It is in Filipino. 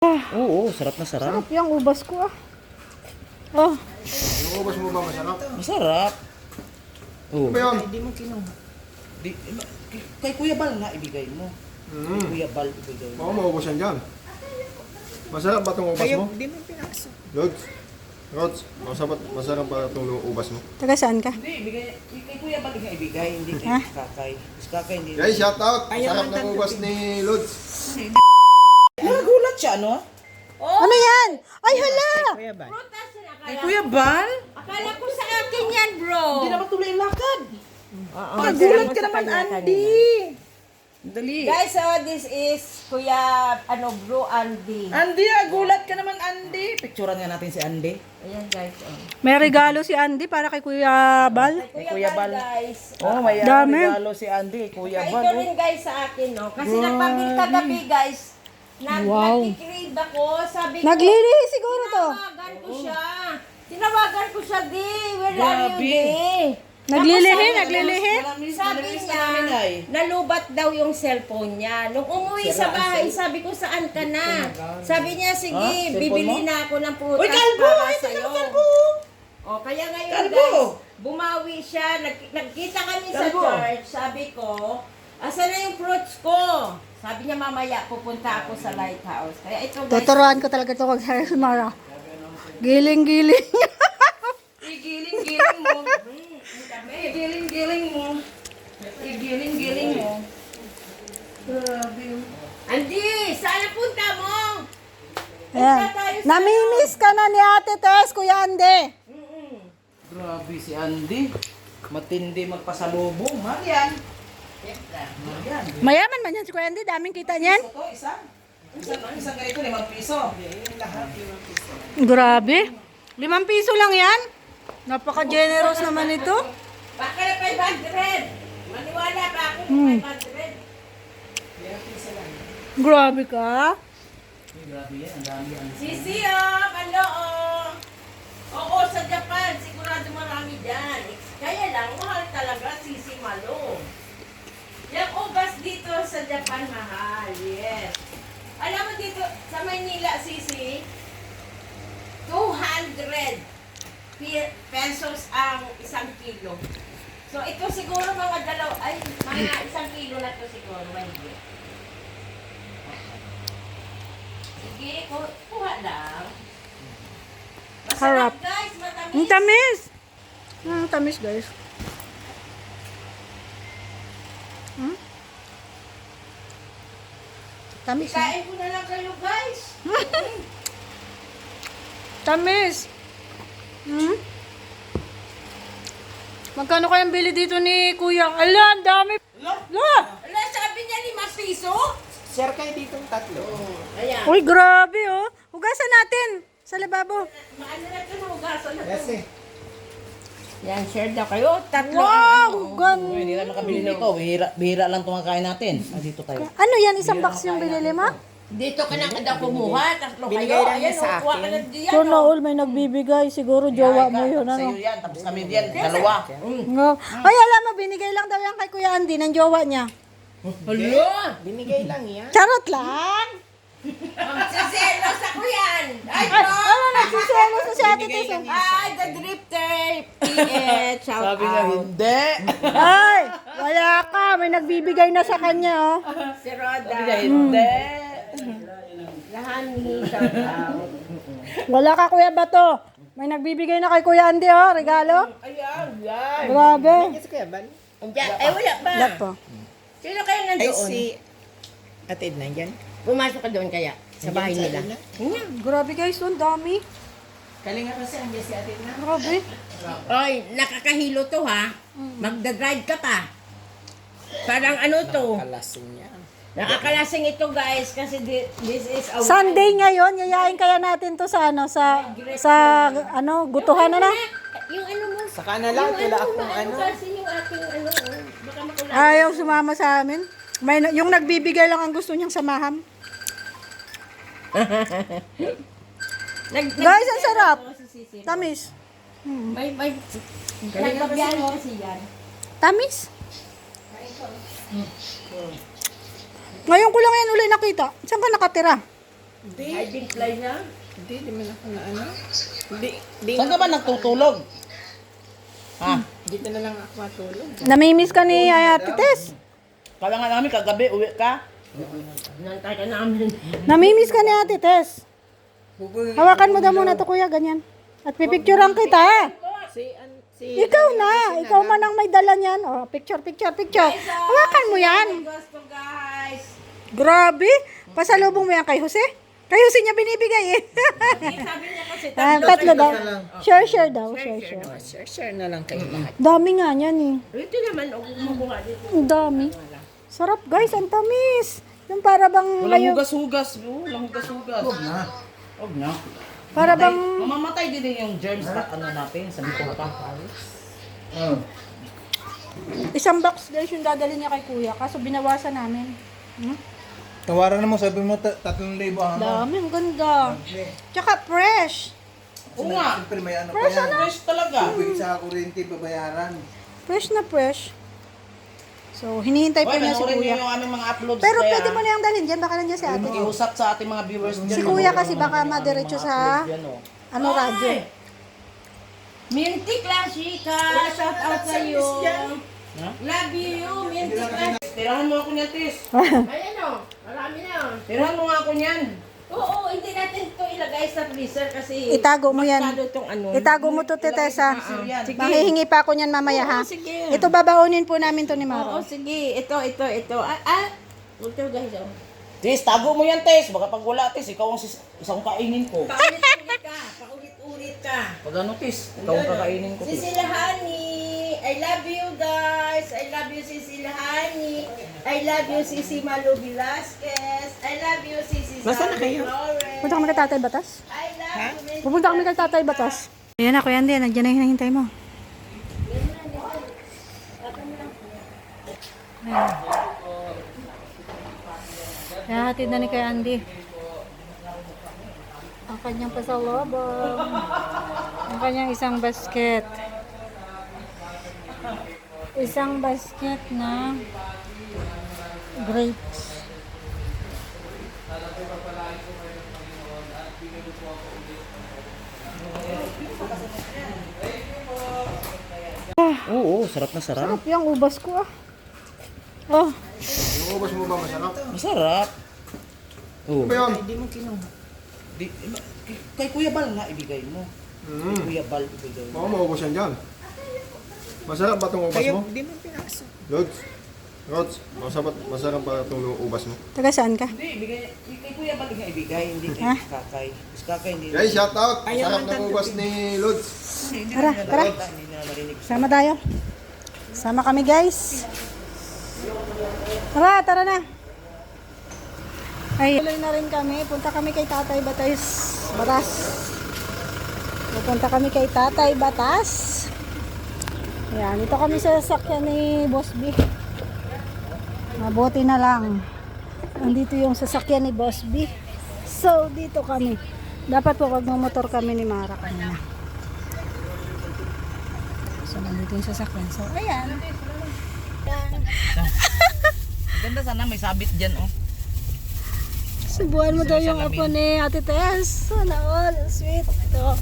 Oo, sarap na sarap. Sarap yung ubas ko ah. Oh. Yung ubas mo ba masarap? Masarap. Oo. Ano ba yun? Hindi mo kinuha. Di, kay Kuya Bal na ibigay mo. Kay Kuya Bal ibigay mo. Baka maubos yan dyan. Masarap ba itong ubas mo? Hindi mo pinasok. Rods, masarap ba itong ubas mo? Taga saan ka? Hindi, kay Kuya Bal nga ibigay, hindi kay Ha? Kakay. Kakay hindi. Guys, shout out! Sarap ng ubas ni Lods. Nagulat siya, ano? Ano yan? Ay hala! Kay Kuya Bal? Akala ko sa akin yan, bro. Hindi naman tuloy ang lakad. Nagulat Nagulat ka naman, Andy. Dali. Guys, so this is Kuya, bro, Andy. Andy, nagulat ka naman, Andy. Picturean nga natin si Andy. Ayan, guys. Oh. May regalo si Andy para kay Kuya Bal. Kuya Bal. Guys. Oh, may Dami. regalo si Andy, Kuya Bal. Ito rin, guys, sa akin, no? Kasi nagpabil kagabi, guys. Wow. Nag-crave ako. Sabi ko, Naglilihi siguro to. tinawagan ko siya. Tinawagan ko siya, di. Where are you, Grabe. di? Naglilihi, naglilihi. Sabi niya, nalubat daw yung cellphone niya. Nung umuwi sa bahay, sabi ko, saan ka na? Sabi niya, sige, Cellphone bibili mo? na ako ng prutas Uy, kalbo! para Ito sa'yo. na kalbo! O, kaya ngayon, Kalbo! guys, bumawi siya. Nagkita kami sa Kalbo! church. Sabi ko, asan na yung fruits ko? Sabi niya, mamaya, pupunta ako sa lighthouse. Kaya ito, guys. Tuturuan ko talaga ito kag Harris Mara. Giling-giling. Igiling-giling mo. Igiling-giling mo. Igiling-giling mo. Grabe. Andy, saan ang punta mo? Ayan. Namimiss ka na ni Ate Tess, Kuya Andy. Grabe si Andy. Matindi magpasalubong. Marian. Marian. Mayaman man yan si Kuya Andy. Daming kita niyan. Ito, isang ganito, 5 piso. Grabe. 5 piso lang yan. Napaka-generous naman ito. Baka na 500. Maniwala pa ako ng 500. Grabe ka. Grabe yan, ang dami yan. Sisi, Oo, sa Japan, sigurado marami dyan. Kaya lang, mahal talaga, sisi malo. Yung ugas dito sa Japan, mahal. Yes. Alam mo dito, sa Maynila, sisi, 200 pesos ang 1 kilo. So, ito siguro mga mga 1 kilo na to siguro, mahigit. Sige, kuha lang. Harap. Masarap, guys, matamis. Ang tamis. Ang tamis, guys. Tamis. Kain ko na lang kayo, guys. Tamis. Magkano kayang bili dito ni Kuya? Ala, ang dami. Ala! Ala, sabi niya 5 piso? Share kayo dito 3. Ayan. Uy, grabe oh. Hugasan natin sa lababo. Maano na ito, hugasan na Yes ito. eh. Yan, share daw kayo. 3. Wow! Hindi na makabili nito. Bihira lang tumakain natin. Dito tayo. Ano yan? Isang box yung binili mo? Dito ka na kada kumuha. 3 kayo. Binigay lang niya Ayan, sa kuha ka akin. na diyan. So, Naul, may nagbibigay. Siguro jowa mo yun, Sa'yo ano? yan. Tapos kami diyan. Dalawa. No. Ay, alam mo, binigay lang daw yan kay Kuya Andy ng jowa niya. Hala! Binigay lang yan. Charot lang! Siselos ako yan! Ay, Ay, ano, nagsiselo sa si Ate Tess. oh. Ay, the drip tape! PH, shout Sabi nga out. hindi. Ay, wala ka. May nagbibigay na sa kanya, oh. Si Roda. Sabi nga hindi. Lahani, shout out. Wala ka, Kuya Bato. May nagbibigay na kay Kuya Andy, oh. Regalo. Ayan, yan. Grabe. Andiyan. Ay, wala pa. Wala po. Sino kayo nandoon? Ate Edna, yan? Pumasok ka doon kaya? Sa bahay nila? Grabe, guys. Ang dami. Kalinga kasi ang si Ate Edna. Grabe. Oy, nakakahilo to ha. Magdadrive ka pa. Parang ano to? Kalasin niya. Nakakalasing ito guys kasi this is a Sunday ngayon, yayain kaya natin to sa ano, sa gutuhan na na. Yung ano mo? Saka na lang, wala akong ano. Kasi yung ating baka makulay. Ayaw sumama sa amin. Yung nagbibigay lang ang gusto niyang samahan. Guys, ang sarap. Tamis. May nagbabiyahe kasi yan. Tamis. Ngayon ko lang yan uli nakita. Saan ka nakatira? Hindi. Hiding fly na? Hindi, di man ako na ano. Hindi. Saan ka ba nagtutulog? Ha? Dito na lang ako matulog. Namimiss ka ni Ate Tess. Kala nga namin kagabi, uwi ka. Nantay ka namin. Namimiss ka ni Ate Tess. Hawakan mo daw muna to kuya, ganyan. At pipicturean kita. Si Ikaw na. Ikaw man ang may dala niyan. Oh, picture. Hawakan mo yan. Gusto guys. Grabe. Pasalubong mo yan kay Jose. Kay Jose niya binibigay eh. Sabi niya kasi Tatlo daw. Share daw. Share. share na lang kayo lahat. Dami nga niyan eh. Ito naman, umuha dito. Ang dami. Sarap guys, ang tamis. Yung para bang Walang hugas-hugas. Walang hugas-hugas. Huwag na. para bang Mamamatay din yung germs na ano natin, sabi ko pa. isang box guys yung dadali niya kay kuya. Kaso binawasan namin. Tawaran mo, sabi mo 3,000 ang Dami, ang ganda. Tsaka fresh. Oo nga. Siyempre may ano pa Fresh yan. Fresh talaga. Tubig sa kuryente, babayaran. Fresh na fresh. So, hinihintay pa Hoy, niya si panoorin niyo kuya. yung aming mga uploads. Pero kaya pwede mo na yung dalhin dyan. Baka nandiyan si ate. Makiusap sa ating mga viewers dyan. Si kuya kasi baka madiretso sa ano radyo. Minty Classica, shout out sa iyo. Love you, Minty Classica. Tirahan mo ako niyan, Tis. Ayan o, marami na yun. Tirahan mo nga ako niyan. Oo, hindi natin ito ilagay sa freezer kasi Itago mo yan. masyado itong ano. Itago mo to, Tessa. Sige. Manghihingi pa ako niyan mamaya ha. sige. Ito babaunin po namin to ni Oo, Maro. sige. Ito. Ito guys. Oh. Tis, tago mo yan, Tis. Baka pag wala, Tis, ikaw ang isang kainin ko. Paulit-ulit ka. Pag ano, Tis, ikaw ang kakainin ko, Tis. Cecilia Honey, I love you guys. I love you, Cecilia Honey. I love you, Cici Malu Velasquez. I love you, Cici Nasaan na kayo? Flores. Punta kami kay Tatay Batas. I love you, Miss Pupunta kami kay Tatay Batas. Ayan na, Kuya Andy. Nandiyan na yung hinahintay mo. Ayan. Kaya hatid na ni kay Andy. Ang kanyang pasalubong. Ang kanyang isang basket. Isang basket na grapes. Oo, sarap na sarap. Sarap yung ubas ko ah. Oh, Yung ubas mo ba masarap? Masarap. Oo. Ano ba yun? Hindi mo kinuha. Kay Kuya Bal nga ibigay mo. Kay Kuya Bal ibigay mo. Baka maubos yan dyan. Masarap ba itong ubas Kayo, mo? hindi mo pinasa. Rods, masarap ba itong ubas mo? taga saan ka? Hindi, ibigay. Kay Kuya Bal nga ibigay, hindi kay Ha? Kakay. Si Kakay hindi. Guys, shout out! Ayaw Masarap man ng ubas ni Lods. Hindi Tara, na tara. Hindi na marinig. Sama tayo. Sama kami guys. Tara na. Ay, tuloy na rin kami. Punta kami kay Tatay Batas. Pupunta kami kay Tatay Batas. Ayan, dito kami sa sasakyan ni Boss B. Mabuti na lang. Nandito yung sasakyan ni Boss B. So, dito kami. Dapat po magmamotor kami ni Mara kanina. So, nandito yung sasakyan. So, ayan. Ganda sana may sabit dyan, oh. Subuhan mo daw yung apo ni Ate Tess. Sana all. Sweet. Ito.